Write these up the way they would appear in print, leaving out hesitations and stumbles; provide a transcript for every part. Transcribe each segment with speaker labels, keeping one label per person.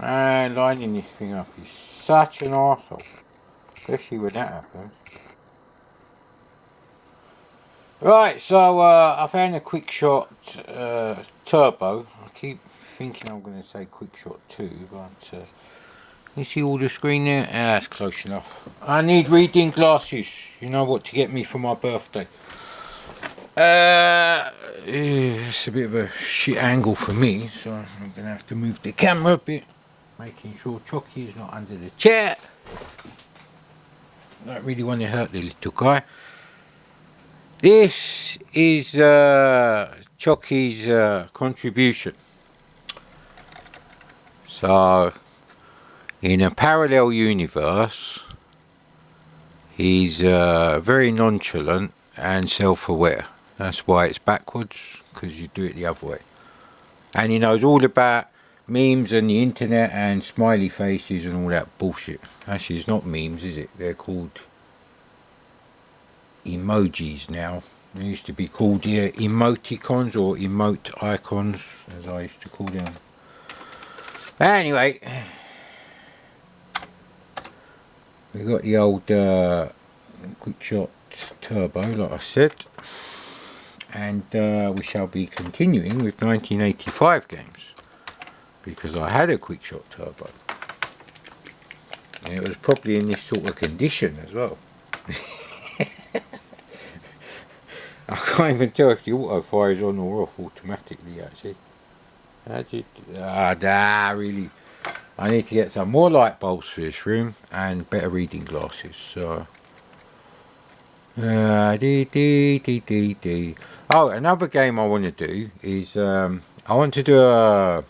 Speaker 1: And lining this thing up is such an arsehole, especially when that happens. Right, so I found a Quickshot Turbo. I keep thinking I'm going to say Quickshot 2, but you see all the screen there? Ah, that's close enough. I need reading glasses. You know what to get me for my birthday. It's a bit of a shit angle for me, so I'm going to have to move the camera a bit, making sure Chucky is not under the chair. I don't really want to hurt the little guy. This is Chucky's contribution. So, in a parallel universe, he's very nonchalant and self-aware. That's why it's backwards, because you do it the other way. And he knows all about memes and the internet and smiley faces and all that bullshit. Actually, it's not memes, is it? They're called emojis now. They used to be called emoticons or emote icons, as I used to call them. Anyway, we got the old Quickshot Turbo, like I said, and we shall be continuing with 1985 games, because I had a Quickshot Turbo, and it was probably in this sort of condition as well. I can't even tell if the auto fire is on or off automatically, actually. Really. I need to get some more light bulbs for this room and better reading glasses. So, oh, another game I want to do is I want to do a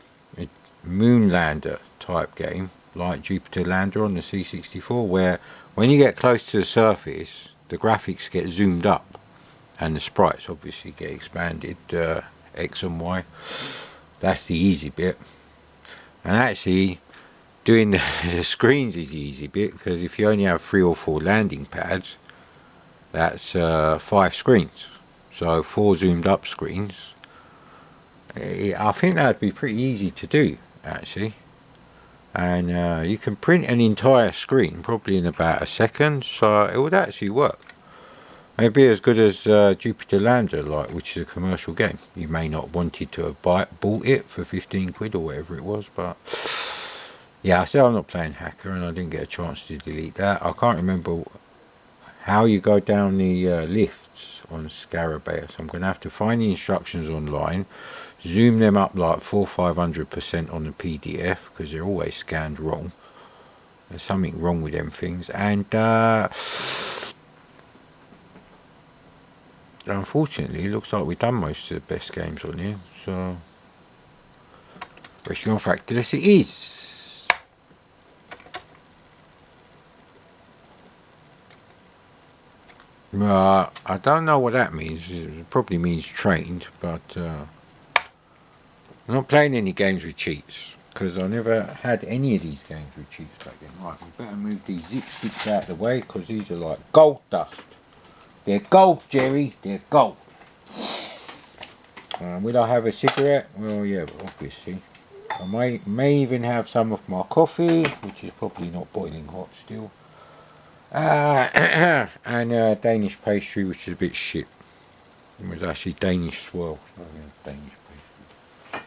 Speaker 1: Moonlander type game, like Jupiter Lander on the C64, where when you get close to the surface, the graphics get zoomed up. And the sprites obviously get expanded, X and Y. That's the easy bit. And actually, doing the screens is the easy bit, because if you only have 3 or 4 landing pads, that's 5 screens. So 4 zoomed up screens. I think that'd be pretty easy to do, actually. And you can print an entire screen probably in about a second, so it would actually work. It'd be as good as Jupiter Lander, which is a commercial game. You may not wanted to have bought it for 15 quid or whatever it was, but yeah, I said I'm not playing hacker, and I didn't get a chance to delete that. I can't remember how you go down the lifts on Scarabeo, so I'm going to have to find the instructions online, zoom them up like 400-500% on the PDF, because they're always scanned wrong. There's something wrong with them things, and unfortunately, it looks like we've done most of the best games on here, so Rescue on Fractalus it is. I don't know what that means. It probably means trained, but I'm not playing any games with cheats, because I never had any of these games with cheats back then. Right, we better move these zip sticks out of the way, because these are like gold dust. They're gold, Jerry, they're gold. Will I have a cigarette? Well, yeah, obviously. I may even have some of my coffee, which is probably not boiling hot still. And Danish pastry, which is a bit shit. It was actually Danish swirl. It's not even Danish pastry.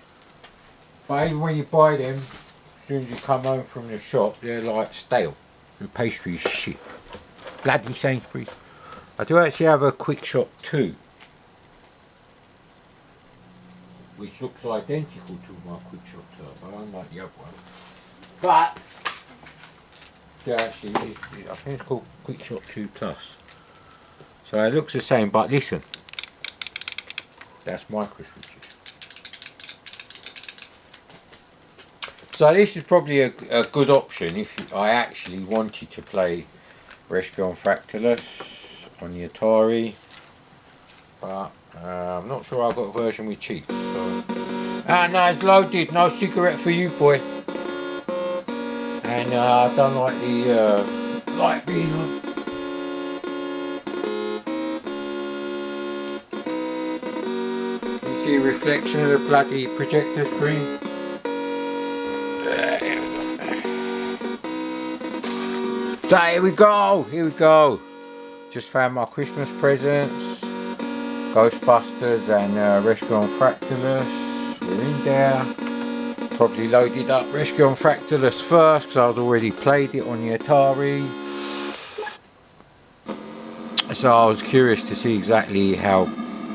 Speaker 1: But even when you buy them, as soon as you come home from the shop, they're like stale. The pastry is shit. Bloody Sainsbury's. I do actually have a Quickshot 2, which looks identical to my Quickshot Turbo, unlike the other one. But actually, I think it's called Quickshot 2 Plus. So it looks the same, but listen, that's micro switches. So this is probably a good option if I actually wanted to play Rescue on Fractalus on the Atari, but I'm not sure I've got a version with cheats. So. No, it's loaded. No cigarette for you, boy. And I don't like the light being on. You see a reflection of the bloody projector screen. There we go. So here we go. Just found my Christmas presents. Ghostbusters and Rescue on Fractalus. We're in there. Probably loaded up Rescue on Fractalus first because I'd already played it on the Atari. So I was curious to see exactly how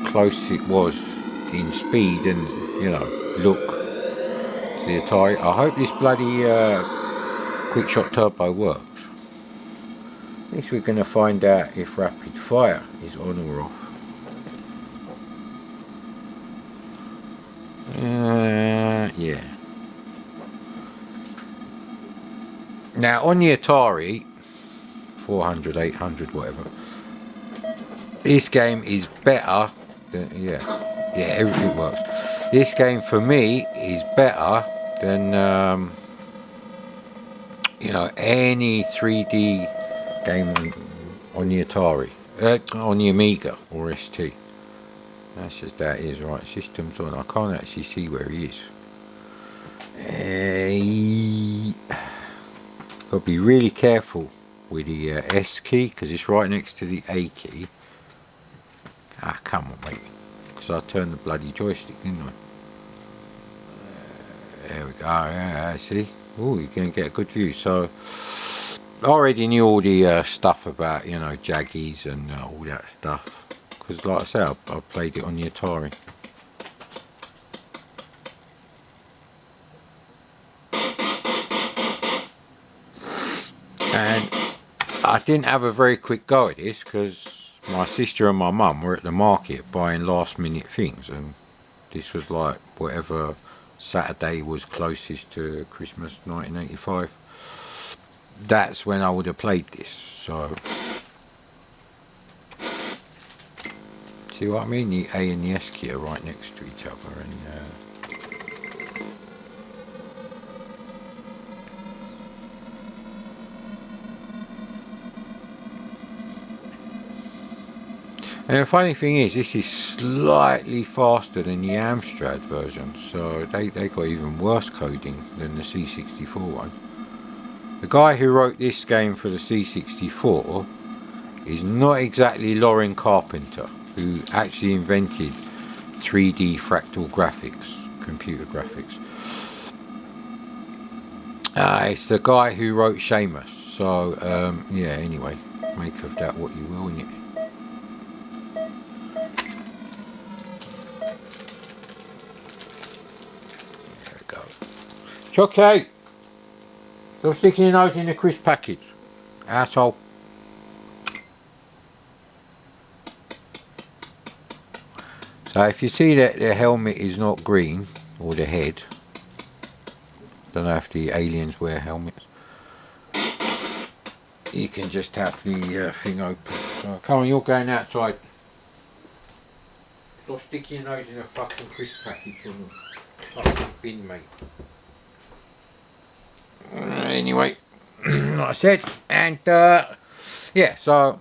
Speaker 1: close it was in speed and, you know, look to the Atari. I hope this bloody Quickshot Turbo works. At least we're going to find out if rapid fire is on or off. Yeah. Now on the Atari 400, 800, whatever, this game is better than, yeah, everything works. This game for me is better than you know, any 3D game on the Atari, on the Amiga or ST. That's just that is right. System's on. I can't actually see where he is. Got to be really careful with the S key because it's right next to the A key. Ah, come on, mate. Because I turned the bloody joystick, didn't I? There we go. Yeah, see. Oh, you can get a good view. So I already knew all the stuff about, you know, jaggies and all that stuff. Because, like I said, I played it on the Atari. And I didn't have a very quick go at this because my sister and my mum were at the market buying last minute things, and this was like whatever Saturday was closest to Christmas 1985. That's when I would have played this. So see what I mean? The A and the S key are right next to each other, and the funny thing is, this is slightly faster than the Amstrad version, so they got even worse coding than the C64 one. The guy who wrote this game for the C64 is not exactly Lauren Carpenter, who actually invented 3D fractal graphics, computer graphics. It's the guy who wrote Xmas, so yeah, anyway, make of that what you will, innit? There we go. Chucky! Stop sticking your nose in the crisp package, asshole. So if you see that the helmet is not green, or the head, don't know if the aliens wear helmets, you can just have the thing open. So come on, you're going outside. Stop sticking your nose in a fucking crisp package and fucking bin, mate. Anyway, like I said, and yeah, so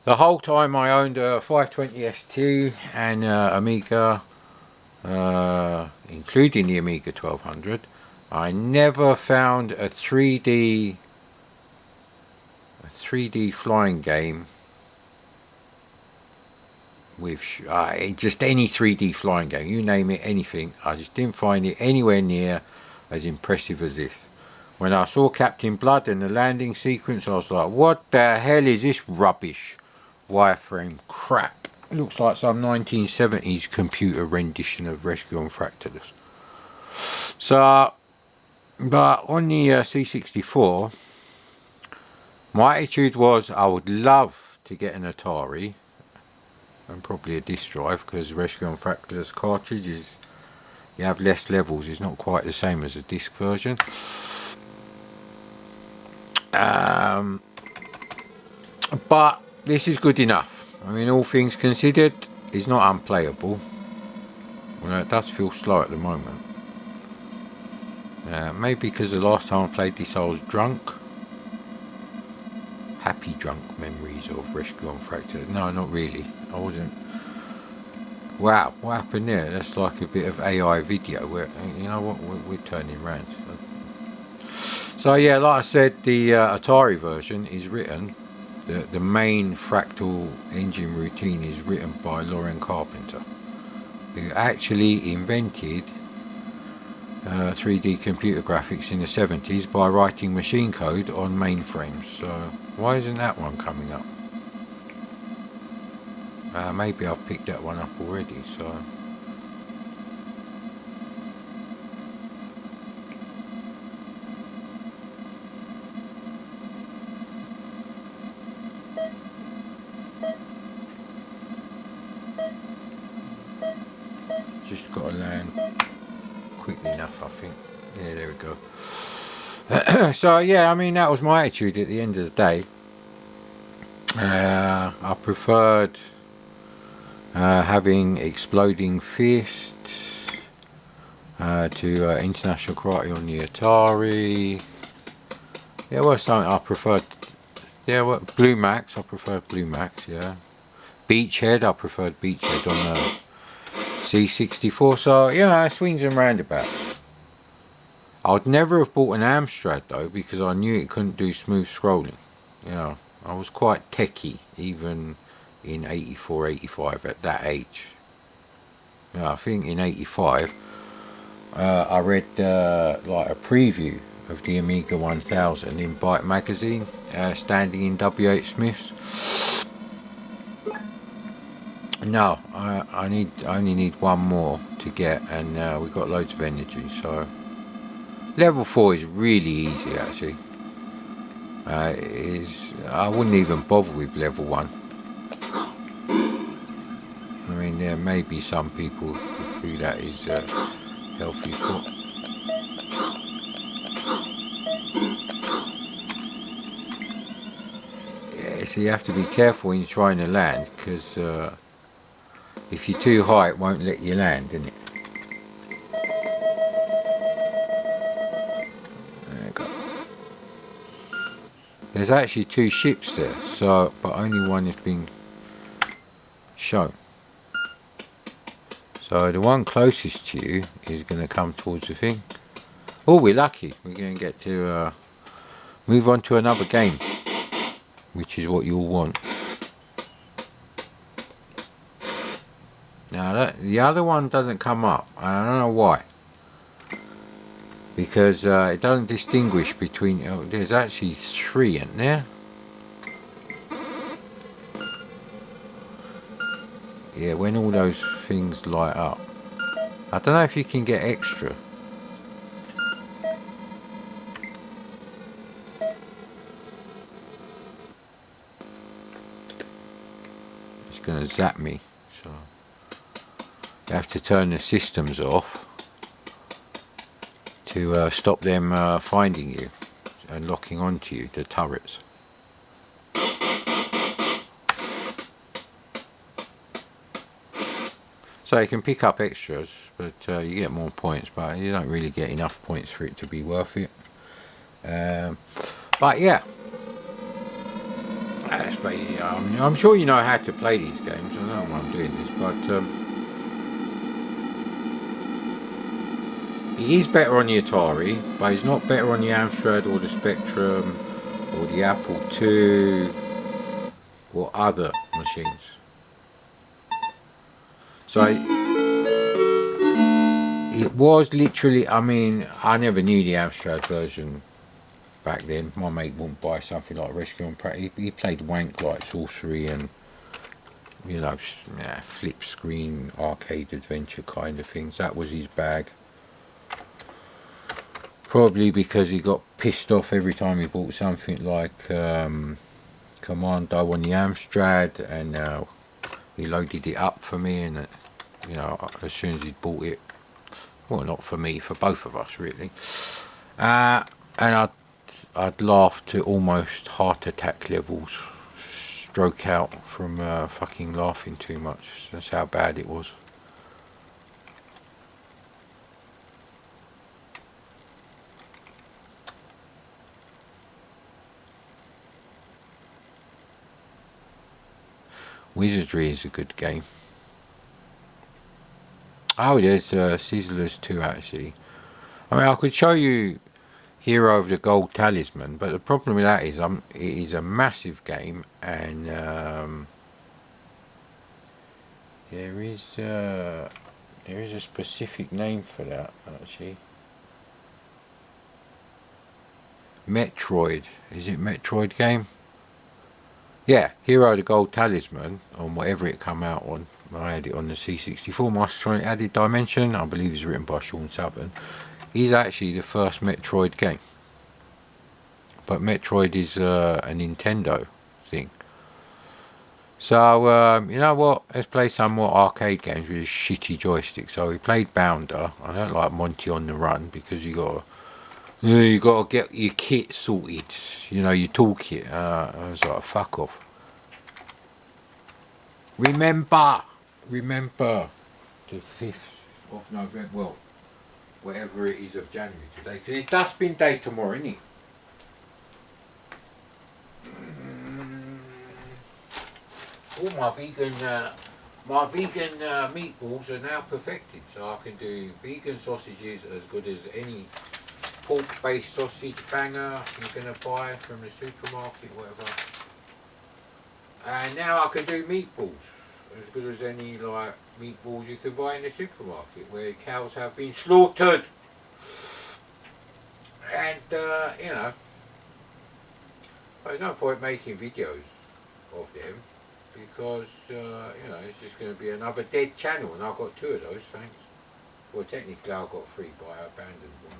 Speaker 1: the whole time I owned a 520 ST and Amiga, including the Amiga 1200, I never found a 3D flying game with just any 3D flying game, you name it, anything. I just didn't find it anywhere near as impressive as this. When I saw Captain Blood and the landing sequence, I was like, what the hell is this rubbish wireframe crap? It looks like some 1970s computer rendition of Rescue on Fractalus. So, but on the C64, my attitude was I would love to get an Atari and probably a disk drive, because Rescue on Fractalus cartridge is, you have less levels, it's not quite the same as a disc version. But this is good enough. I mean, all things considered, it's not unplayable. Well, it does feel slow at the moment. Maybe because the last time I played this I was drunk. Happy drunk memories of Rescue on Fractalus. No, not really. I wasn't. Wow, what happened there? That's like a bit of AI video. Where, you know what, we're turning around. So yeah, like I said, the Atari version is written. The main Fractal engine routine is written by Lauren Carpenter, who actually invented 3D computer graphics in the 70s by writing machine code on mainframes. So why isn't that one coming up? Maybe I've picked that one up already. So just got to land quickly enough, I think. Yeah, there we go. So yeah, I mean, that was my attitude at the end of the day. I preferred having exploding fists to international karate on the Atari. There was something I preferred. There were Blue Max. I preferred Blue Max. Yeah, Beachhead. I preferred Beachhead on the C64. So you know, swings and roundabouts. I'd never have bought an Amstrad though, because I knew it couldn't do smooth scrolling. You know, I was quite techie even in 84, 85 at that age. You know, I think in 85 I read like a preview of the Amiga 1000 in Byte magazine, standing in W.H. Smith's. No, I only need one more to get, and we've got loads of energy. So level 4 is really easy actually. I wouldn't even bother with level 1. I mean, there may be some people who that is healthy for. Yeah, so you have to be careful when you're trying to land, because if you're too high, it won't let you land, innit? There you go. There's actually 2 ships there, so but only one has been shown. So the one closest to you is going to come towards the thing. Oh, we're lucky. We're going to get to move on to another game, which is what you'll want. Now the other one doesn't come up. I don't know why. Because it doesn't distinguish between. Oh, there's actually 3, isn't there? Yeah, when all those things light up. I don't know if you can get extra. It's going to zap me. So you have to turn the systems off to stop them finding you and locking onto you, the turrets. So you can pick up extras, but you get more points, but you don't really get enough points for it to be worth it. But yeah, that's basically, I'm sure you know how to play these games. I don't know why I'm doing this, but he is better on the Atari, but he's not better on the Amstrad or the Spectrum or the Apple II or other machines. So it was literally, I mean, I never knew the Amstrad version back then. My mate wouldn't buy something like Rescue on Pratt. He played Wank Like Sorcery and, you know, flip screen arcade adventure kind of things. That was his bag. Probably because he got pissed off every time he bought something like Commando on the Amstrad, and he loaded it up for me, and you know, as soon as he'd bought it, well, not for me, for both of us really, and I'd laugh to almost heart attack levels, stroke out from fucking laughing too much. That's how bad it was. Wizardry is a good game. Oh, there's Sizzlers 2 actually. I mean, I could show you Hero of the Gold Talisman, but the problem with that is it is a massive game, and there is a specific name for that actually. Metroid, is it Metroid game? Yeah, Hero of the Gold Talisman, on whatever it come out on. I had it on the C64 Master Added Dimension. I believe it's written by Sean Southern. He's actually the first Metroid game, but Metroid is a Nintendo thing. So you know what? Let's play some more arcade games with a shitty joystick. So we played Bounder. I don't like Monty on the Run because you got to get your kit sorted. You know, your toolkit. I was like, fuck off. Remember the 5th of November. Well, whatever it is of January today, because it's Dustbin Day tomorrow, isn't it? All my vegan meatballs are now perfected, so I can do vegan sausages as good as any pork-based sausage banger you're gonna buy from the supermarket, whatever. And now I can do meatballs as good as any like meatballs you can buy in the supermarket, where cows have been slaughtered. And you know, there's no point making videos of them, because you know, it's just going to be another dead channel, and I've got 2 of those, thanks. Well, technically I've got 3, but I abandoned one.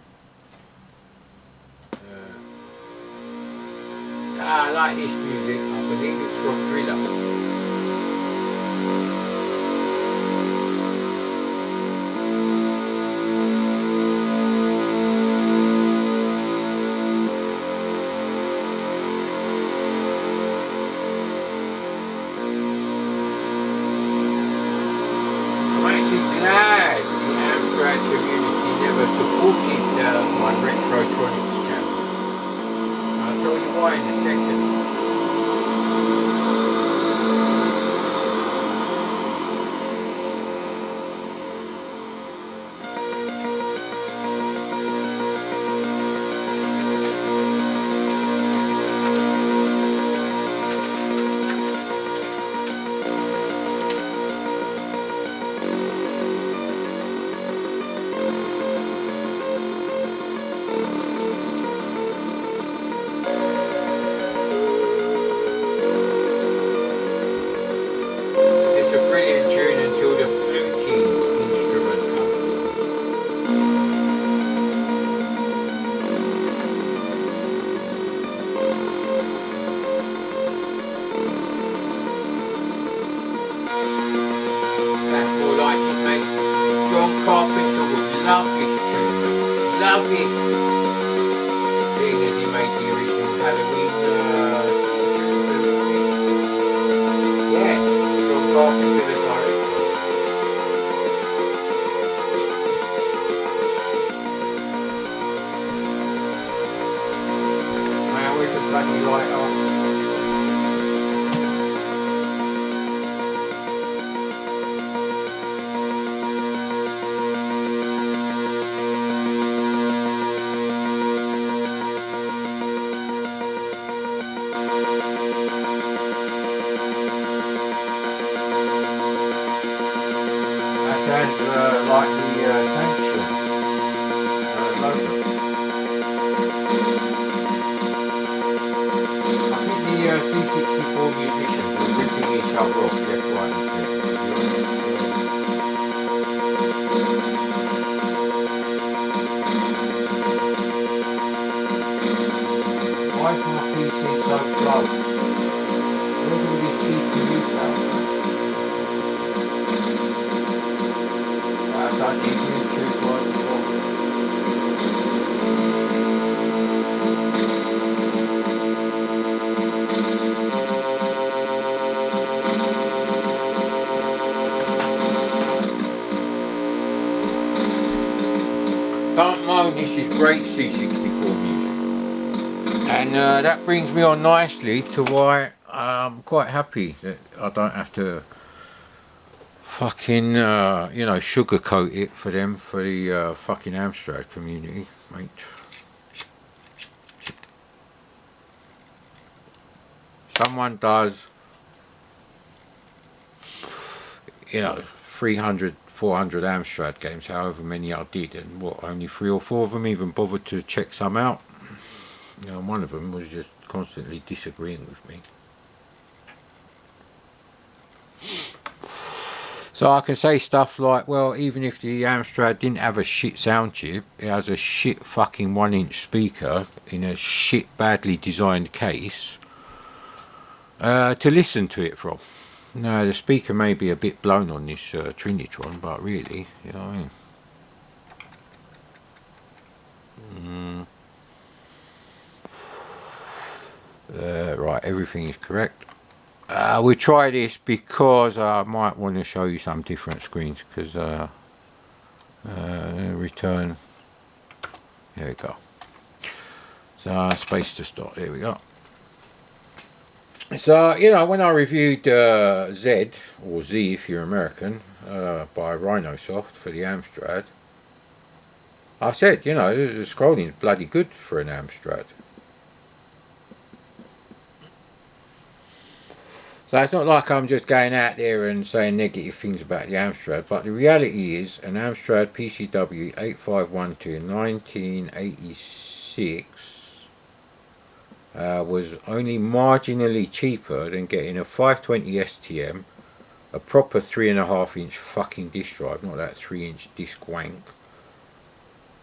Speaker 1: I like this music. I believe it's from Driller. My Retrotronics channel. I'll tell you why in a second. C64 musicians were ripping each other off left, right and centre. Why is my PC so slow? Where's all this CPU power? I don't need YouTube right now. Don't moan, this is great C64 music. And that brings me on nicely to why I'm quite happy that I don't have to fucking, you know, sugarcoat it for them, for the fucking Amstrad community, mate. someone does, you know, 300, 400 Amstrad games, however many I did, and what, only 3 or 4 of them even bothered to check some out. You know, one of them was just constantly disagreeing with me. So I can say stuff like, well, even if the Amstrad didn't have a shit sound chip, it has a shit fucking 1-inch speaker in a shit badly designed case to listen to it from. No, the speaker may be a bit blown on this Trinitron, but really, you know what I mean? Right, everything is correct. We'll try this because I might want to show you some different screens, because return, there we go. So space to start, there we go. So, you know, when I reviewed Z, or Z if you're American, by Rhinosoft for the Amstrad, I said, you know, the scrolling is bloody good for an Amstrad. So it's not like I'm just going out there and saying negative things about the Amstrad, but the reality is an Amstrad PCW 8512 1986 was only marginally cheaper than getting a 520 STM, a proper 3.5-inch fucking disk drive, not that 3-inch disk wank,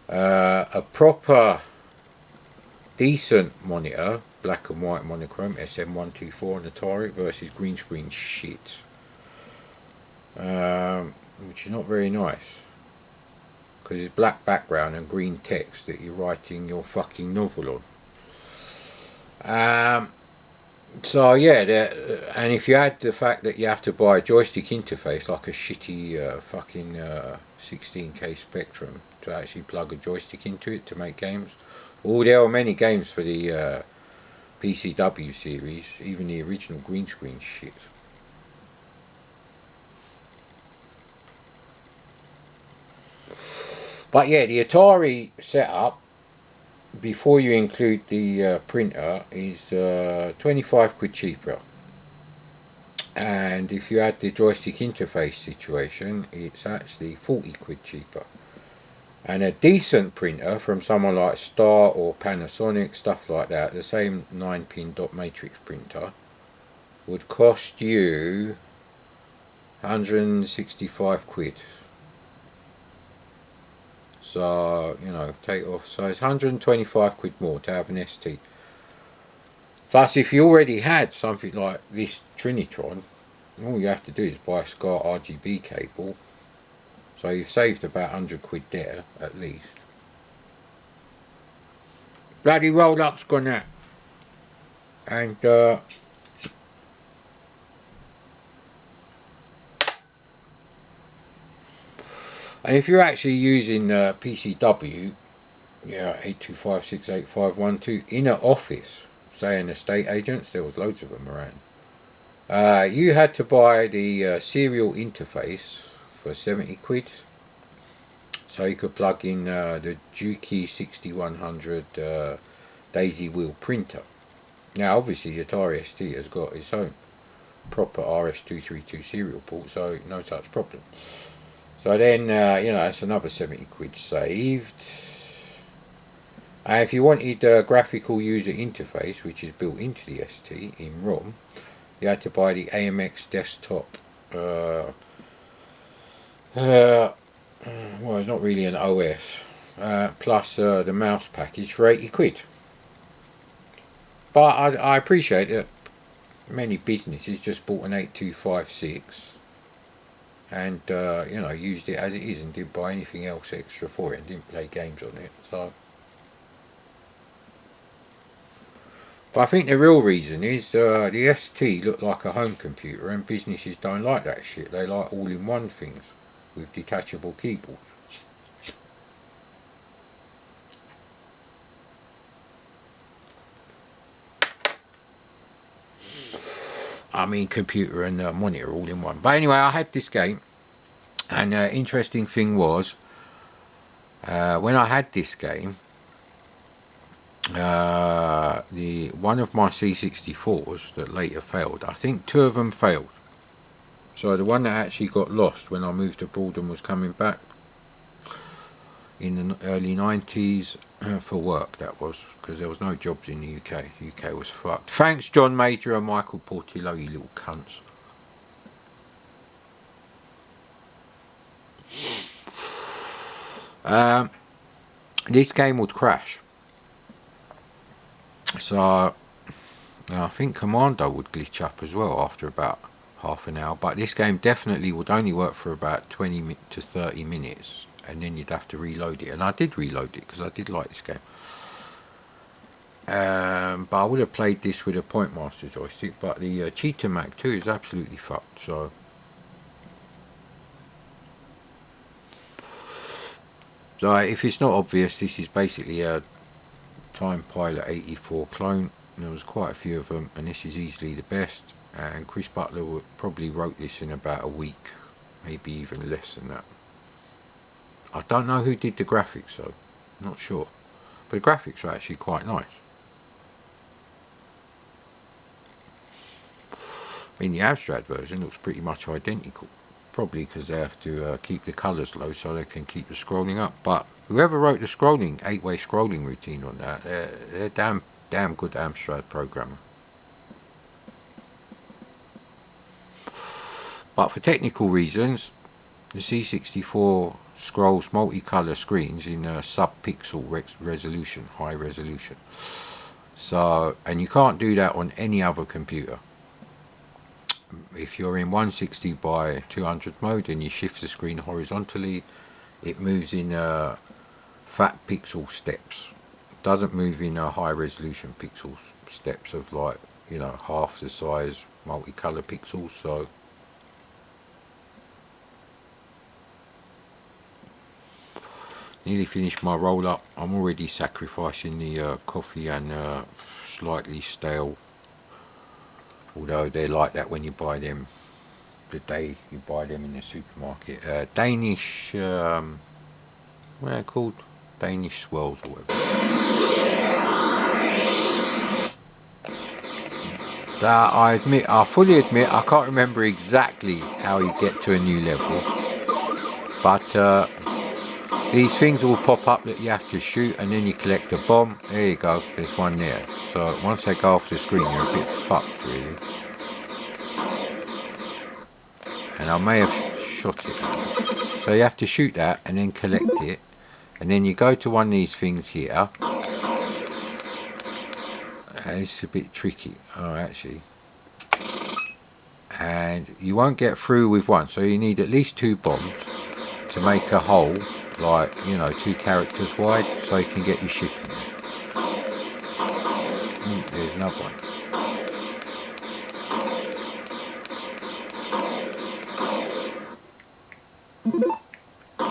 Speaker 1: a proper decent monitor, black and white monochrome SM124 on Atari versus green screen shit, which is not very nice because it's black background and green text that you're writing your fucking novel on. So yeah, and if you add the fact that you have to buy a joystick interface like a shitty fucking 16K Spectrum to actually plug a joystick into it to make games. Oh, there are many games for the PCW series, even the original green screen shit. But yeah, the Atari setup, before you include the printer, is 25 quid cheaper. And if you add the joystick interface situation, it's actually 40 quid cheaper. And a decent printer from someone like Star or Panasonic, stuff like that, the same 9-pin dot matrix printer, would cost you 165 quid. So, you know, take off. So it's 125 quid more to have an ST. Plus, if you already had something like this Trinitron, all you have to do is buy a SCART RGB cable. So you've saved about 100 quid there, at least. Bloody roll-up's gone out. And, and if you're actually using PCW, yeah, 82568512 in an office, say an estate agents, there was loads of them around. You had to buy the serial interface for 70 quid, so you could plug in the Juki 6100 daisy wheel printer. Now obviously the Atari ST has got its own proper RS-232 serial port, so no such problem. So then you know, it's another 70 quid saved. And if you wanted a graphical user interface, which is built into the ST in ROM, you had to buy the AMX desktop well, it's not really an OS, plus the mouse package for 80 quid. But I appreciate that many businesses just bought an 8256 and you know, used it as it is and didn't buy anything else extra for it and didn't play games on it. So, but I think the real reason is the ST looked like a home computer, and businesses don't like that shit. They like all-in-one things with detachable keyboards. I mean, computer and monitor all in one. But anyway, I had this game, and interesting thing was, when I had this game, the one of my C64s that later failed. I think 2 of them failed. So the one that actually got lost when I moved abroad and was coming back in the early 90s for work, that was, because there was no jobs in the UK. The UK was fucked. Thanks John Major and Michael Portillo, you little cunts. This game would crash. So I think Commodore would glitch up as well after about half an hour, but this game definitely would only work for about 20 to 30 minutes, and then you'd have to reload it. And I did reload it because I did like this game. But I would have played this with a Point Master joystick, but the Cheetah Mac 2 is absolutely fucked. So if it's not obvious, this is basically a Time Pilot 84 clone. There was quite a few of them, and this is easily the best. And Chris Butler probably wrote this in about a week, maybe even less than that. I don't know who did the graphics though, not sure, but the graphics are actually quite nice. I mean, the abstract version looks pretty much identical, probably because they have to keep the colours low so they can keep the scrolling up. But whoever wrote the scrolling, 8-way scrolling routine on that, they're damn good Amstrad programmer. But for technical reasons, the C64 scrolls multicolour screens in sub-pixel resolution, high resolution. So, and you can't do that on any other computer. If you're in 160 by 200 mode and you shift the screen horizontally, it moves in fat pixel steps. It doesn't move in high resolution pixel steps of, like, you know, half the size multicolour pixels. So nearly finished my roll up. I'm already sacrificing the coffee and slightly stale, although they're like that when you buy them the day you buy them in the supermarket. Danish, what are they called? Danish swirls or whatever. That I fully admit, I can't remember exactly how you get to a new level, but these things will pop up that you have to shoot, and then you collect a bomb. There you go, there's one there. So once they go off the screen, you're a bit fucked, really. And I may have shot it. So you have to shoot that and then collect it. And then you go to one of these things here. It's a bit tricky. Oh, actually. And you won't get through with one. So you need at least 2 bombs to make a hole, like, you know, 2 characters wide, so you can get your ship in there. There's another one. I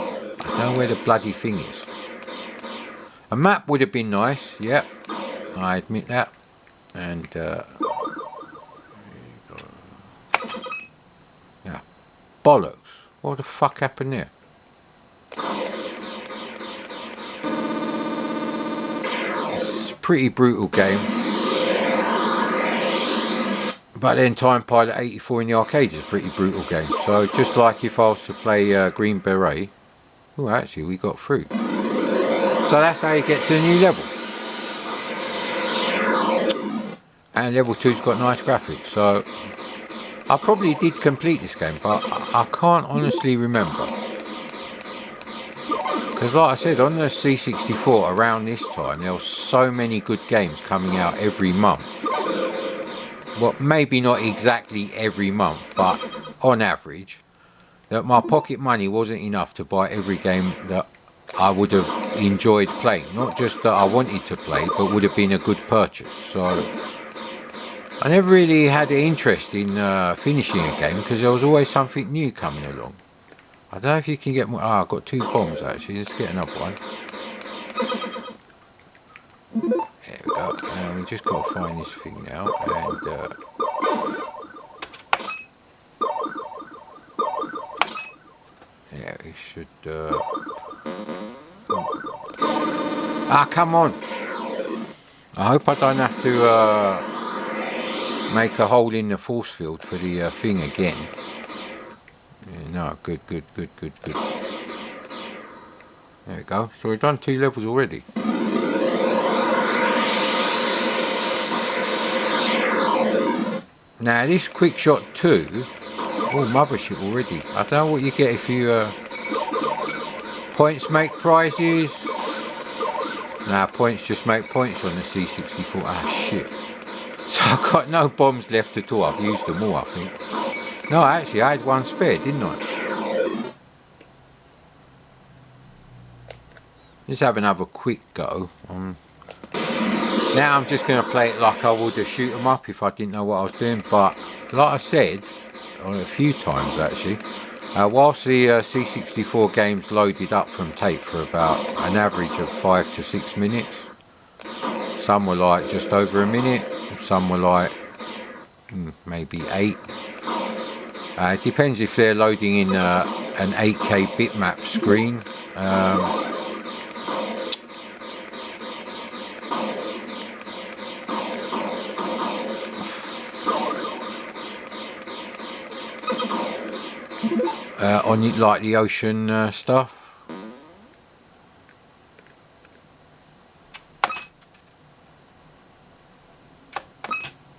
Speaker 1: don't know where the bloody thing is. A map would have been nice, yep, I admit that. And yeah, bollocks. What the fuck happened there? It's a pretty brutal game. But then Time Pilot 84 in the arcade is a pretty brutal game. So just like if I was to play Green Beret, oh, actually we got through. So that's how you get to the new level. And level 2's got nice graphics. So I probably did complete this game, but I can't honestly remember. Because like I said, on the C64 around this time, there were so many good games coming out every month. Well, maybe not exactly every month, but on average, that my pocket money wasn't enough to buy every game that I would have enjoyed playing. Not just that I wanted to play, but would have been a good purchase. So I never really had an interest in finishing a game because there was always something new coming along. I don't know if you can get more. I've got 2 bombs actually. Let's get another one. There we go. And we just got to find this thing now. And yeah, we should. Ah, come on! I hope I don't have to make a hole in the force field for the thing again. Yeah, no, good. There we go. So we've done 2 levels already. Now this Quickshot 2, mothership already. I don't know what you get if you points make prizes. Nah, points just make points on the C64. Ah shit. So I've got no bombs left at all. I've used them all, I think. No, actually I had one spare, didn't I? Let's have another quick go. Now I'm just going to play it like I would a shoot 'em up if I didn't know what I was doing. But like I said, a few times actually, whilst the C64 games loaded up from tape for about an average of 5 to 6 minutes, some were like just over a minute, some were like maybe 8. It depends if they're loading in an 8K bitmap screen. On like the ocean stuff.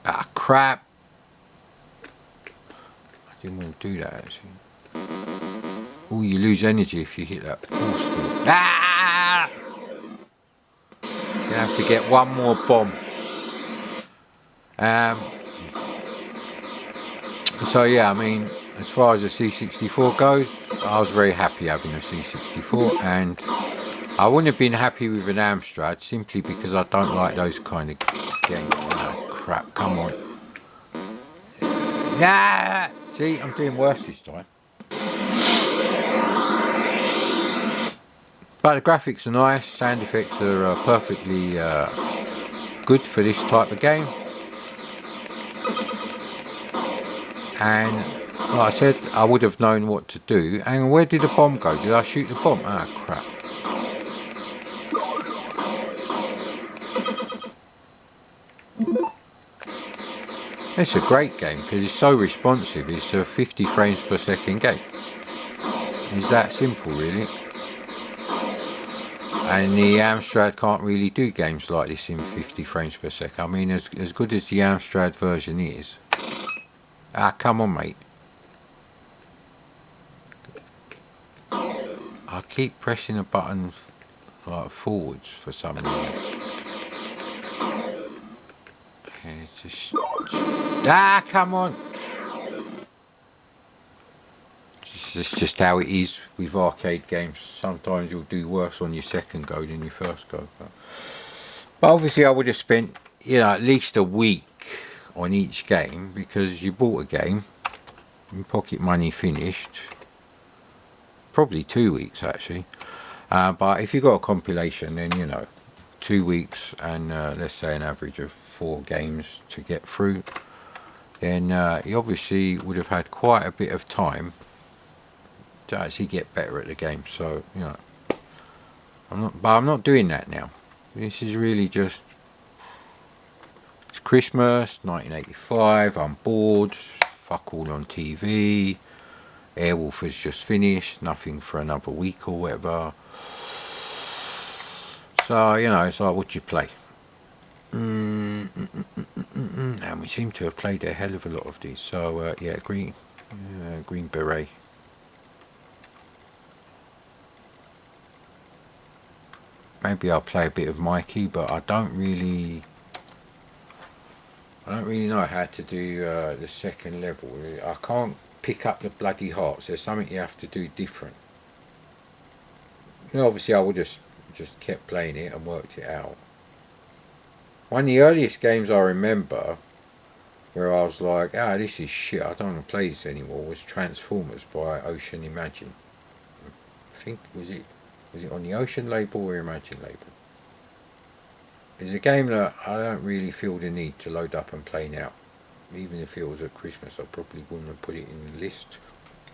Speaker 1: Ah crap. I didn't want to do that actually. Oh, you lose energy if you hit that force field. Ah! You have to get one more bomb. So yeah, I mean, as far as the C64 goes, I was very happy having a C64, and I wouldn't have been happy with an Amstrad simply because I don't like those kind of games. Oh, crap, come on. Ah! See, I'm doing worse this time. But the graphics are nice, sound effects are perfectly good for this type of game. And like I said, I would have known what to do. And where did the bomb go? Did I shoot the bomb? Ah, crap. It's a great game because it's so responsive. It's a 50 frames per second game. It's that simple, really. And the Amstrad can't really do games like this in 50 frames per second. I mean, as good as the Amstrad version is. Ah, come on, mate. I keep pressing the button like forwards for some reason. It's just... Ah, come on! It's just how it is with arcade games. Sometimes you'll do worse on your second go than your first go. But obviously I would have spent, at least a week on each game, because you bought a game, your pocket money finished, probably 2 weeks actually, but if you got a compilation, then 2 weeks and let's say an average of 4 games to get through, then you obviously would have had quite a bit of time to actually get better at the game. So I'm not doing that now. This is really just, it's Christmas 1985, I'm bored, fuck all on TV, Airwolf has just finished, nothing for another week or whatever. So it's like, what do you play? And we seem to have played a hell of a lot of these. So yeah, green Beret. Maybe I'll play a bit of Mikie, but I don't really know how to do the second level. I can't pick up the bloody hearts. There's something you have to do different. Obviously I would have just kept playing it and worked it out. One of the earliest games I remember where I was like, this is shit, I don't want to play this anymore, was Transformers by Ocean Imagine. I think, was it on the Ocean label or Imagine label? It's a game that I don't really feel the need to load up and play now. Even if it was at Christmas, I probably wouldn't have put it in the list,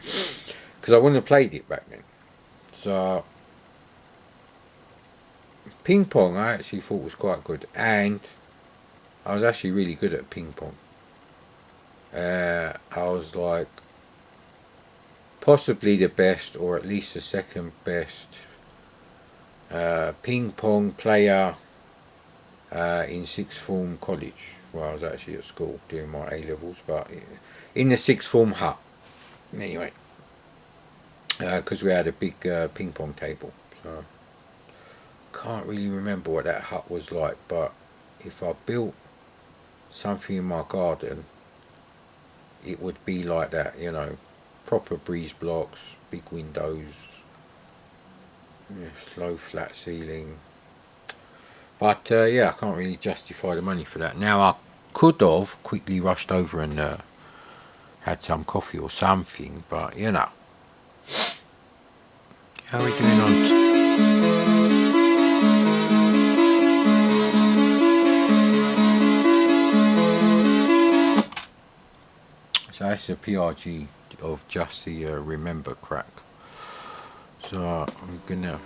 Speaker 1: because I wouldn't have played it back then. So Ping Pong I actually thought was quite good, and I was actually really good at ping pong. I was like possibly the best, or at least the second best ping pong player in sixth form college. Well, I was actually at school doing my A levels, but in the sixth form hut. Anyway, because we had a big ping pong table, so can't really remember what that hut was like. But if I built something in my garden, it would be like that, you know, proper breeze blocks, big windows, low flat ceiling. But yeah, I can't really justify the money for that. Now I could have quickly rushed over and had some coffee or something, but you know. How are we doing on? So that's the PRG of just the remember crack. So we're gonna.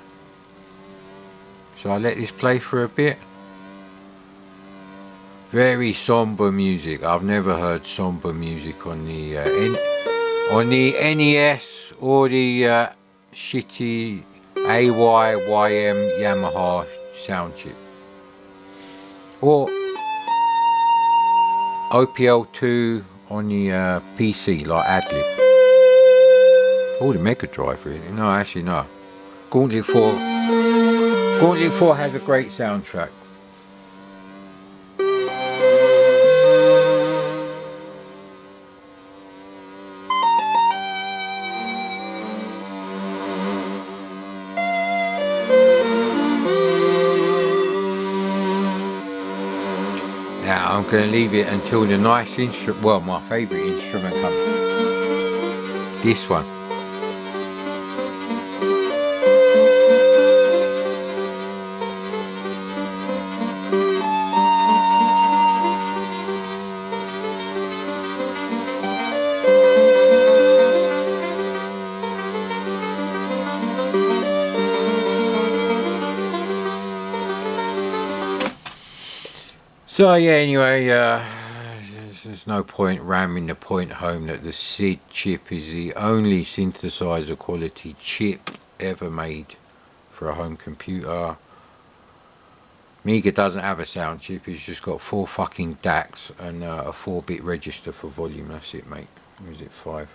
Speaker 1: Shall I let this play for a bit? Very somber music. I've never heard somber music on the NES or the shitty AYYM Yamaha sound chip, or OPL2 on the PC like Adlib. Oh, the Mega Drive really. No, actually no. Gauntlet 4 has a great soundtrack. Now I'm going to leave it until the nice instrument, well, my favourite instrument comes. This one. So yeah, anyway, there's no point ramming the point home that the SID chip is the only synthesizer quality chip ever made for a home computer. Mikie doesn't have a sound chip, he's just got 4 fucking DACs and a 4-bit register for volume. That's it, mate. Or is it 5?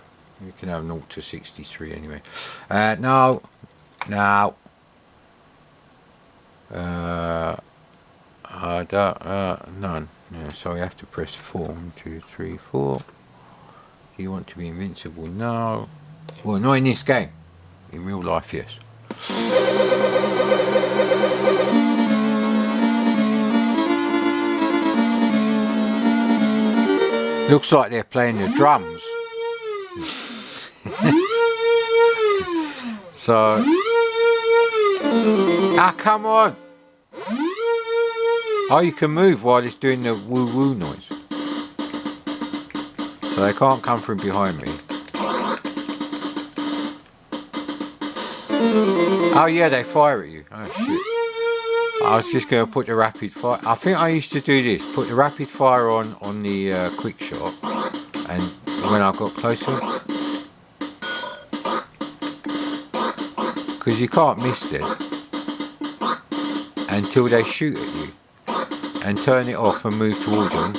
Speaker 1: You can have 0 to 63 anyway. No. None. Yeah, so we have to press 4. 1, 2, 3, 4. Do you want to be invincible? No. Well, not in this game. In real life, yes. Looks like they're playing the drums. So. Ah, come on! Oh, you can move while it's doing the woo-woo noise. So they can't come from behind me. Oh yeah, they fire at you. Oh shit. I was just going to put the rapid fire. I think I used to do this. Put the rapid fire on the Quickshot. And when I got closer. Because you can't miss it. Until they shoot at you. And turn it off and move towards them.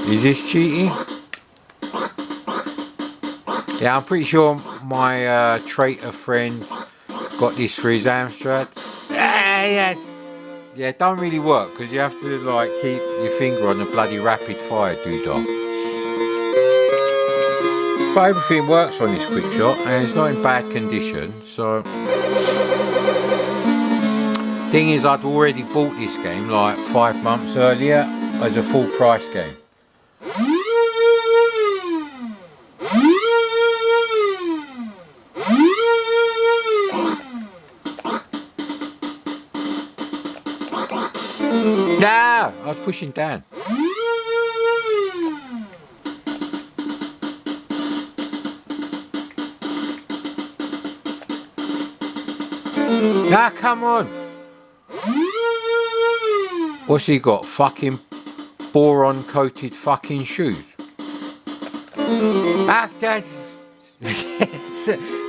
Speaker 1: Is this cheating? Yeah, I'm pretty sure my traitor friend got this for his Amstrad. Yeah, it don't really work because you have to like keep your finger on the bloody rapid fire doodah. But everything works on this Quickshot and it's not in bad condition, so. Thing is, I'd already bought this game like 5 months earlier as a full price game. Nah, I was pushing down. Nah, come on. What's he got? Fucking boron coated fucking shoes.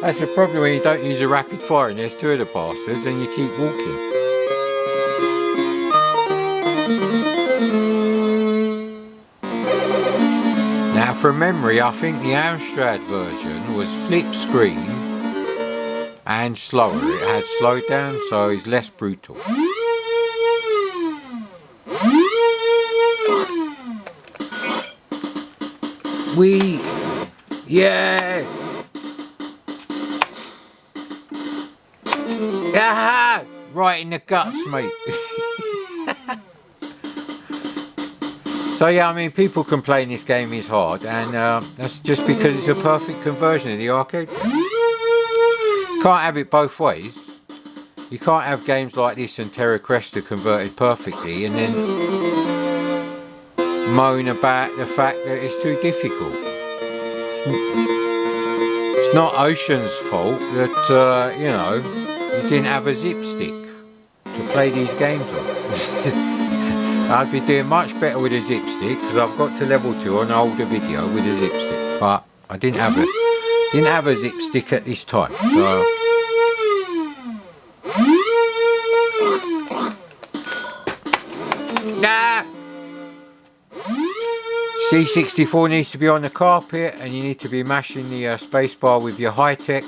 Speaker 1: That's the problem when you don't use a rapid fire and there's two of the bastards and you keep walking. Now from memory, I think the Amstrad version was flip screen and slower. It had slowed down, so it's less brutal. Yeah! Aha! Right in the guts, mate. So yeah, I mean, people complain this game is hard, and that's just because it's a perfect conversion of the arcade. Can't have it both ways. You can't have games like this and Terra Cresta converted perfectly, and then moan about the fact that it's too difficult. It's not Ocean's fault that you know, you didn't have a zip stick to play these games on. I'd be doing much better with a zip stick because I've got to level 2 on an older video with a zip stick, but I didn't have a zip stick at this time. So nah. C64 needs to be on the carpet, and you need to be mashing the spacebar with your high-tech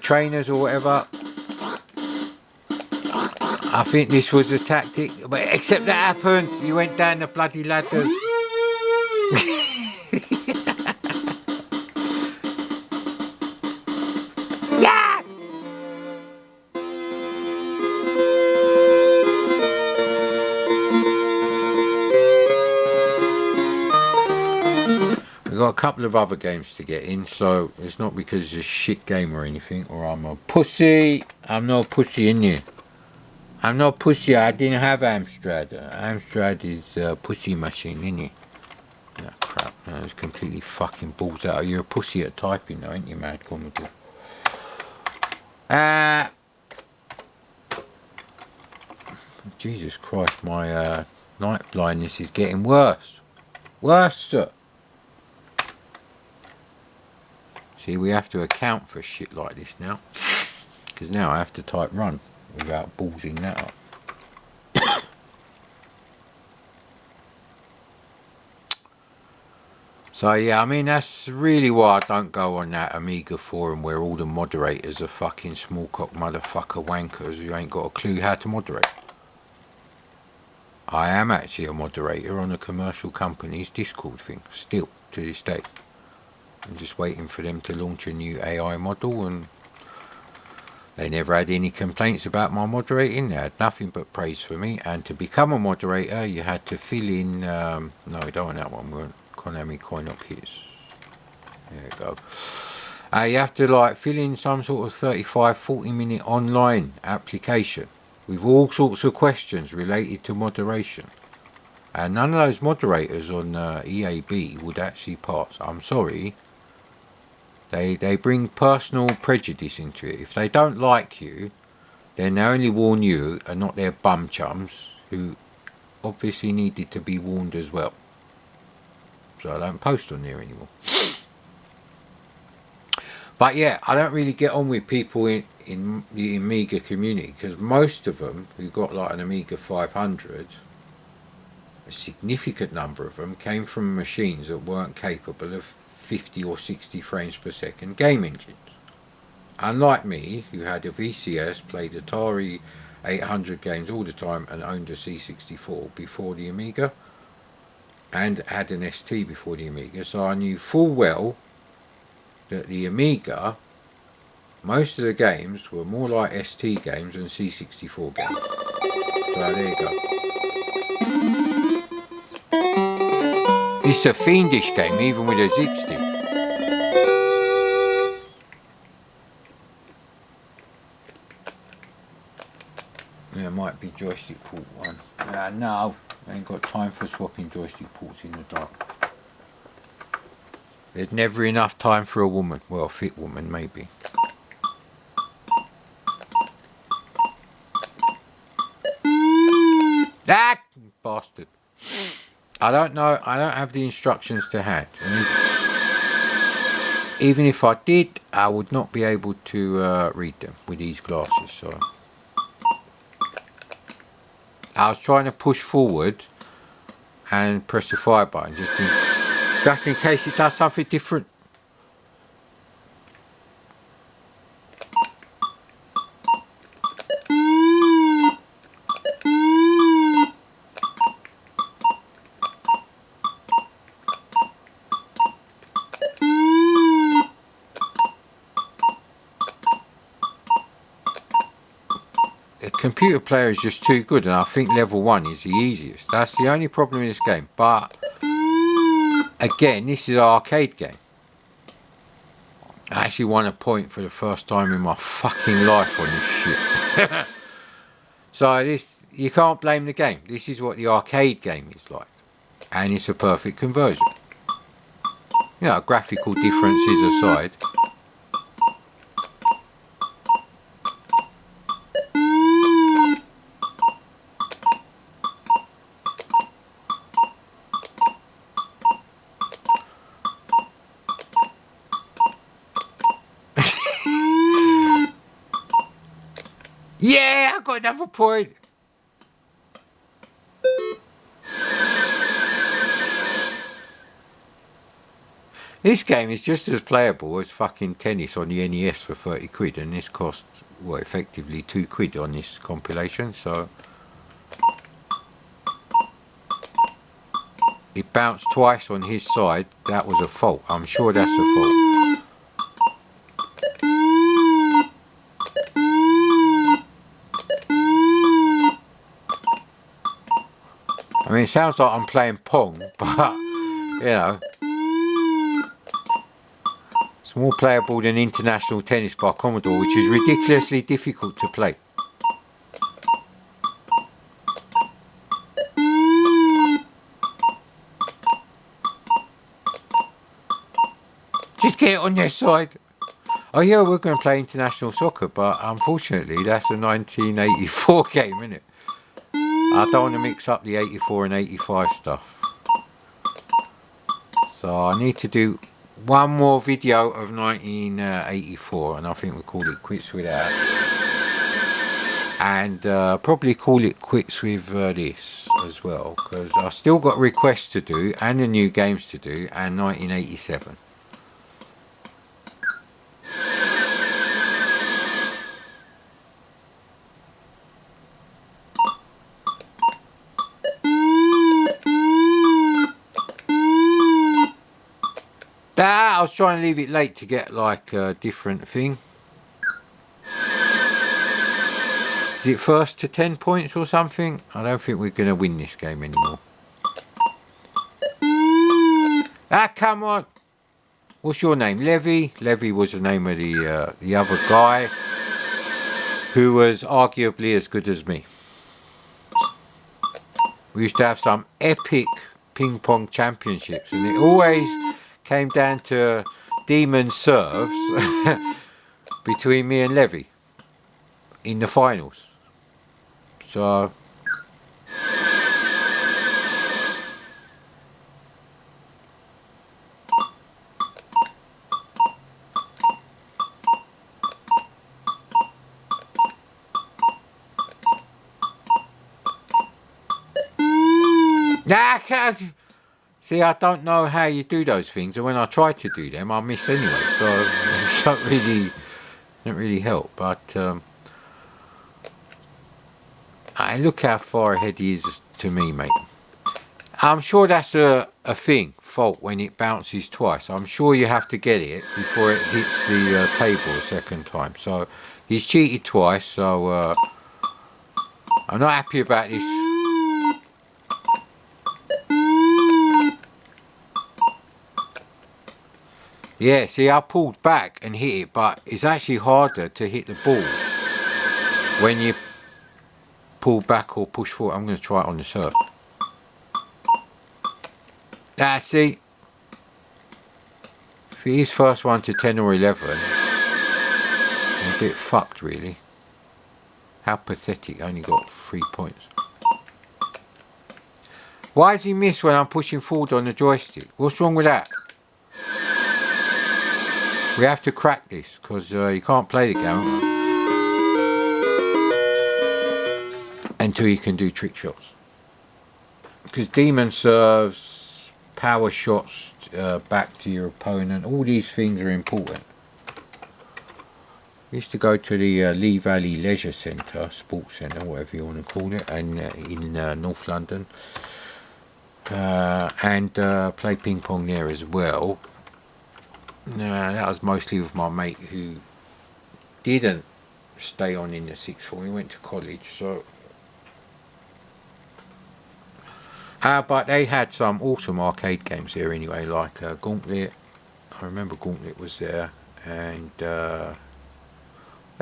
Speaker 1: trainers or whatever. I think this was the tactic, but except that happened, you went down the bloody ladders. Yeah! We've got a couple of other games to get in, so it's not because it's a shit game or anything, or I'm a pussy. I'm not a pussy in here. I'm not pussy, I didn't have Amstrad. Amstrad is a pussy machine, isn't it? No, crap, no, it's completely fucking balls out. You're a pussy at typing though, ain't you, mad Commodore? Jesus Christ, my night blindness is getting worse. Worse. See, we have to account for shit like this now. Because now I have to type run without ballsing that up. So yeah, I mean, that's really why I don't go on that Amiga forum where all the moderators are fucking small cock motherfucker wankers who ain't got a clue how to moderate. I am actually a moderator on a commercial company's Discord thing, still to this day. I'm just waiting for them to launch a new AI model, and they never had any complaints about my moderating. They had nothing but praise for me. And to become a moderator, you had to fill in. No, we don't want that one. We want Konami coin up his. There you go. You have to like fill in some sort of 35-40 minute online application with all sorts of questions related to moderation. And none of those moderators on EAB would actually pass. I'm sorry. They bring personal prejudice into it. If they don't like you, then they only warn you and not their bum chums who obviously needed to be warned as well. So I don't post on there anymore. But yeah, I don't really get on with people in the Amiga community, because most of them who got like an Amiga 500, a significant number of them came from machines that weren't capable of 50 or 60 frames per second game engines. Unlike me, who had a VCS, played Atari 800 games all the time and owned a C64 before the Amiga, and had an ST before the Amiga, so I knew full well that the Amiga, most of the games were more like ST games than C64 games. So there you go. It's a fiendish game, even with a zip stick. There might be joystick port one. No, I ain't got time for swapping joystick ports in the dark. There's never enough time for a woman. Well, a fit woman, maybe. That bastard. I don't know. I don't have the instructions to hand. And even if I did, I would not be able to read them with these glasses. So I was trying to push forward and press the fire button just in case it does something different. Computer player is just too good, and I think level 1 is the easiest. That's the only problem in this game. But again, this is an arcade game. I actually won a point for the first time in my fucking life on this shit. So this, you can't blame the game. This is what the arcade game is like, and it's a perfect conversion. You know, graphical differences aside. Yeah, I got another point. This game is just as playable as fucking tennis on the NES for 30 quid, and this cost, well, effectively 2 quid on this compilation, so it bounced twice on his side. That was a fault. I'm sure that's a fault. I mean, it sounds like I'm playing Pong, but, you know, it's more playable than International Tennis by Commodore, which is ridiculously difficult to play. Just get it on your side. Oh yeah, we're going to play international soccer, but unfortunately that's a 1984 game, isn't it? I don't want to mix up the 84 and 85 stuff. So I need to do one more video of 1984, and I think we'll call it quits with that. And probably call it quits with this as well, because I still got requests to do, and the new games to do, and 1987. I was trying to leave it late to get like a different thing. Is it first to 10 points or something? I don't think we're going to win this game anymore. Ah, come on! What's your name? Levy? Levy was the name of the other guy who was arguably as good as me. We used to have some epic ping pong championships, and it always came down to demon serves between me and Levy in the finals. So see, I don't know how you do those things, and when I try to do them, I miss anyway. So it don't really help. But look how far ahead he is to me, mate. I'm sure that's a fault when it bounces twice. I'm sure you have to get it before it hits the table a second time. So he's cheated twice. So I'm not happy about this. Yeah, see, I pulled back and hit it, but it's actually harder to hit the ball when you pull back or push forward. I'm going to try it on the serve. See, if it is first one to 10 or 11, I'm a bit fucked, really. How pathetic, I only got 3 points. Why does he miss when I'm pushing forward on the joystick? What's wrong with that? We have to crack this, because you can't play the game until you can do trick shots. Because demon serves, power shots back to your opponent, all these things are important. We used to go to the Lee Valley Leisure Centre, Sports Centre, whatever you want to call it, and in North London, and play ping pong there as well. That was mostly with my mate who didn't stay on in the sixth form. He went to college, so. But they had some awesome arcade games there anyway, like Gauntlet. I remember Gauntlet was there, and I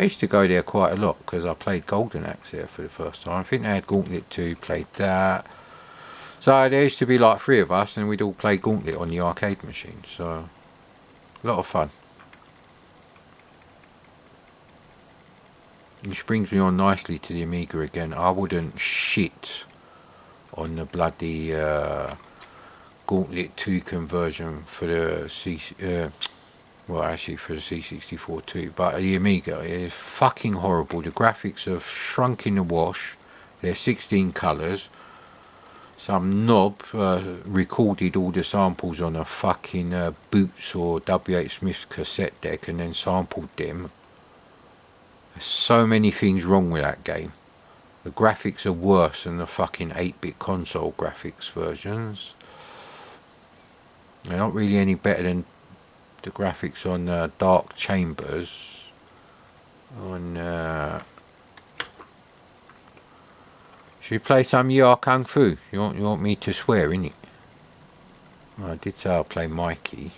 Speaker 1: used to go there quite a lot because I played Golden Axe there for the first time. I think they had Gauntlet 2, played that. So there used to be like 3 of us, and we'd all play Gauntlet on the arcade machine. So a lot of fun. Which brings me on nicely to the Amiga again. I wouldn't shit on the bloody Gauntlet 2 conversion for the well, actually for the C64 too, but the Amiga is fucking horrible. The graphics have shrunk in the wash. They're 16 colours. Some knob recorded all the samples on a fucking Boots or W.H. Smith's cassette deck and then sampled them. There's so many things wrong with that game. The graphics are worse than the fucking 8-bit console graphics versions. They're not really any better than the graphics on Dark Chambers. Should we play some Yar Kung Fu? You want me to swear, innit? Well, I did say I'll play Mikie.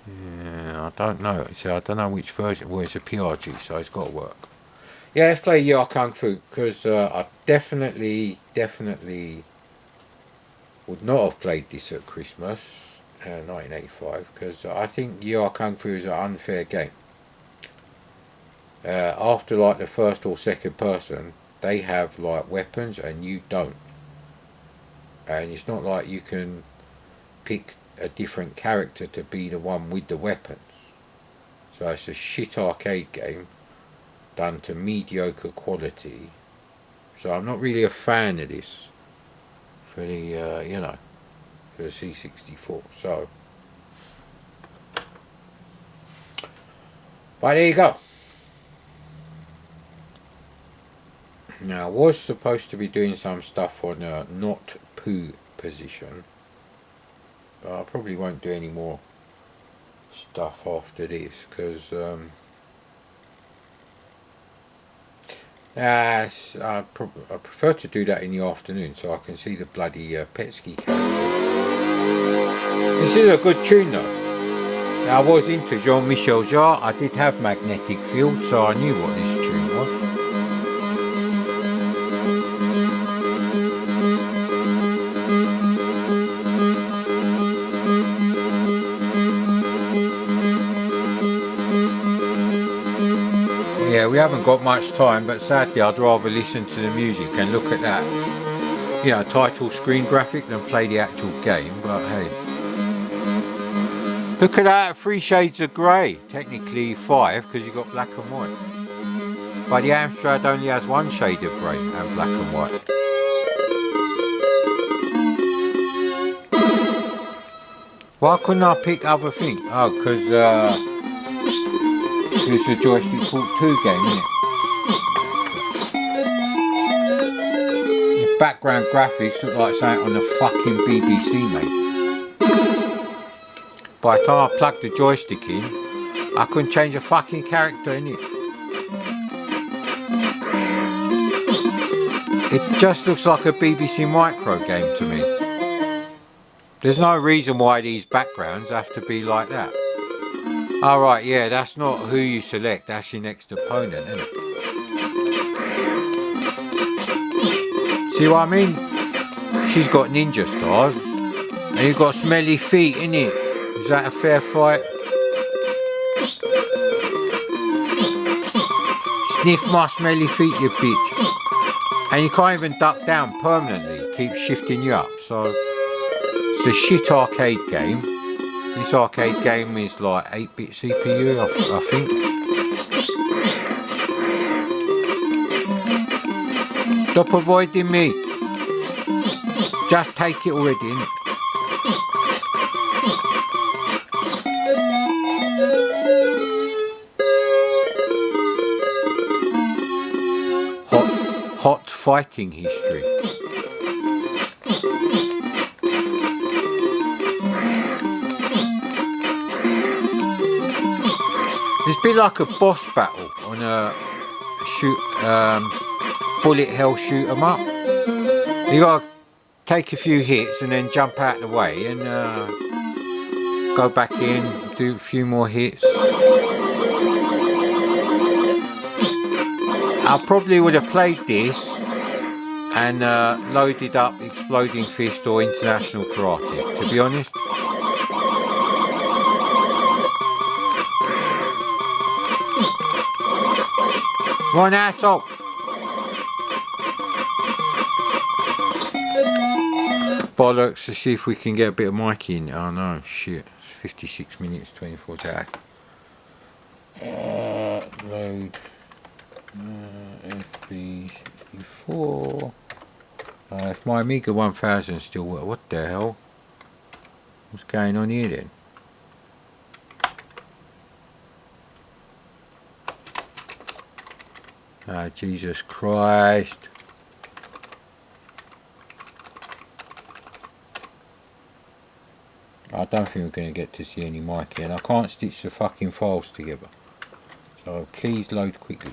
Speaker 1: Yeah, I don't know. See, I don't know which version. Well, it's a PRG, so it's got to work. Yeah, let's play Yar Kung Fu, because I definitely would not have played this at Christmas. 1985, because I think Yar Kung Fu is an unfair game. After like the first or second person, they have like weapons and you don't, and it's not like you can pick a different character to be the one with the weapons. So it's a shit arcade game done to mediocre quality. So I'm not really a fan of this for the for the C64. So, but there you go. Now I was supposed to be doing some stuff on a not poo position, but I probably won't do any more stuff after this, because I prefer to do that in the afternoon so I can see the bloody Petsky characters. This is a good tune though. I was into Jean-Michel Jarre. I did have Magnetic Field, so I knew what this tune was. Yeah, we haven't got much time, but sadly I'd rather listen to the music and look at that, title screen graphic than play the actual game, but hey. Look at that, 3 shades of grey. Technically 5, because you've got black and white. But the Amstrad only has 1 shade of grey and black and white. Why couldn't I pick other things? Oh, because it's a joystick port 2 game, isn't it? The background graphics look like something on the fucking BBC, mate. By the time I plugged the joystick in, I couldn't change a fucking character in it. It just looks like a BBC Micro game to me. There's no reason why these backgrounds have to be like that. Alright, yeah, that's not who you select, that's your next opponent, isn't it? See what I mean? She's got ninja stars, and you've got smelly feet, innit? Is that a fair fight? Sniff my smelly feet, you bitch. And you can't even duck down permanently. keeps shifting you up. So it's a shit arcade game. This arcade game is like 8-bit CPU, I think. Stop avoiding me. Just take it already, innit? Hot fighting history. It's been like a boss battle on a bullet hell shoot 'em up. You gotta take a few hits and then jump out of the way and go back in, do a few more hits. I probably would have played this and loaded up Exploding Fist or International Karate, to be honest. Come on, asshole! Bollocks, let's see if we can get a bit of Mikie in. Oh no, shit. It's 56 minutes, 24 seconds. Load. FB64. If my Amiga 1000 still works, what the hell? What's going on here then? Ah, Jesus Christ. I don't think we're going to get to see any Mikie, and I can't stitch the fucking files together. So please load quickly.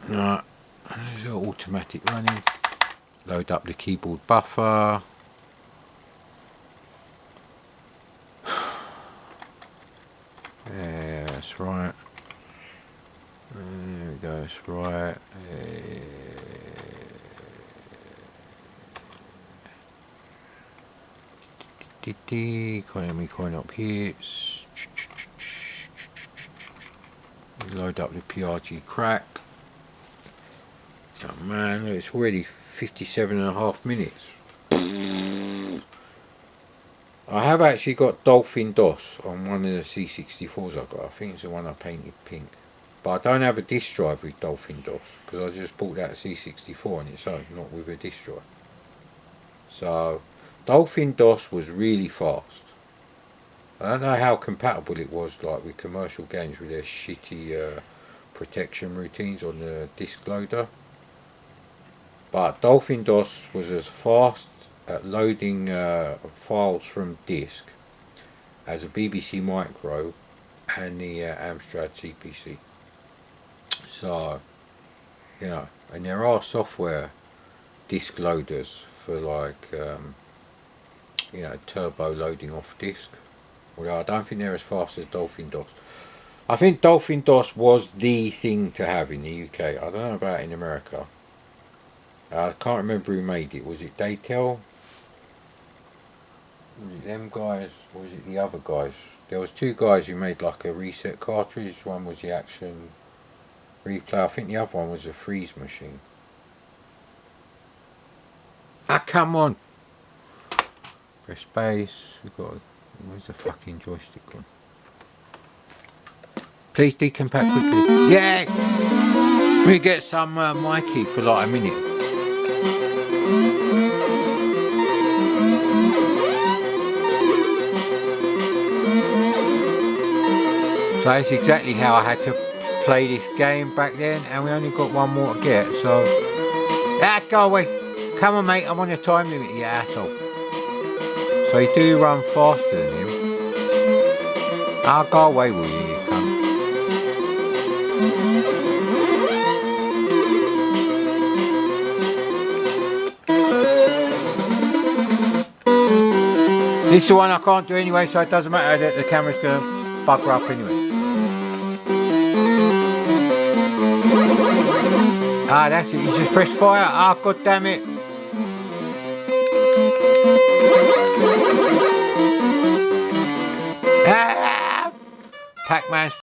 Speaker 1: Right, there's automatic running. Load up the keyboard buffer. Yeah, that's right. There we go, that's right. Konami coin up here. Load up the PRG crack. Oh man, it's already 57.5 minutes. I have actually got Dolphin DOS on one of the C64s I got. I think it's the one I painted pink. But I don't have a disk drive with Dolphin DOS because I just bought that C64 on its own, not with a disk drive. So Dolphin DOS was really fast. I don't know how compatible it was like with commercial games with their shitty protection routines on the disk loader. But Dolphin DOS was as fast at loading files from disk as a BBC Micro and the Amstrad CPC. So, you know, and there are software disk loaders for like, you know, turbo loading off disk. Although I don't think they're as fast as Dolphin DOS. I think Dolphin DOS was the thing to have in the UK. I don't know about in America. I can't remember who made it. Was it Daytel? Was it them guys? Or was it the other guys? There was two guys who made like a reset cartridge. One was the Action Replay. I think the other one was a freeze machine. Ah, come on! Press space. We've got. Where's the fucking joystick gone? Please decompact quickly. Yeah! We get some Mikie for like a minute. So that's exactly how I had to play this game back then, and we only got one more to get, so... Ah, go away! Come on mate, I'm on a time limit, you asshole. So you do run faster than him. Ah, go away with you, you cunt. This is the one I can't do anyway, so it doesn't matter that the camera's going to bugger up anyway. Ah, that's it. You just press fire. Ah, god damn it. Ah! Pac-Man.